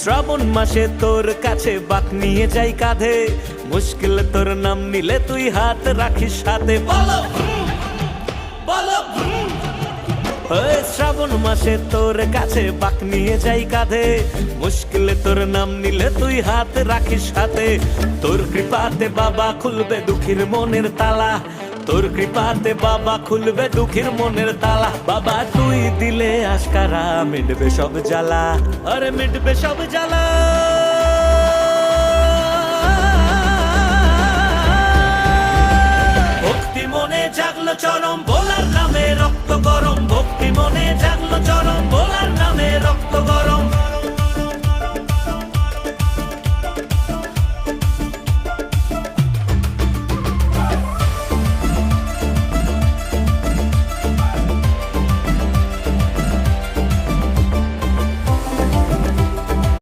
শ্রাবণ মাসে তোর কাছে বাক নিয়ে যাই কাঁধে, মুশকিল তোর নাম নিলে তুই হাত রাখিস সাথে। বলো বলো শ্রাবণ মাসে তোর কাছে বাক নিয়ে যাই কাঁধে, মুশকিল তোর নাম নিলে তুই হাত রাখিস সাথে। তোর কৃপাতে বাবা খুলবে দুঃখীর মনের তালা, তোর কৃপাতে বাবা খুলবে দুঃখীর মনের তালা। বাবা তুই দিলে আশকারা মিটবে সব জ্বালা, আরে মিটবে সব জ্বালা। ভক্তি মনে জাগলো চরম, ভোলার নামে রক্ত গরম। ভক্তি মনে জাগলো চরম।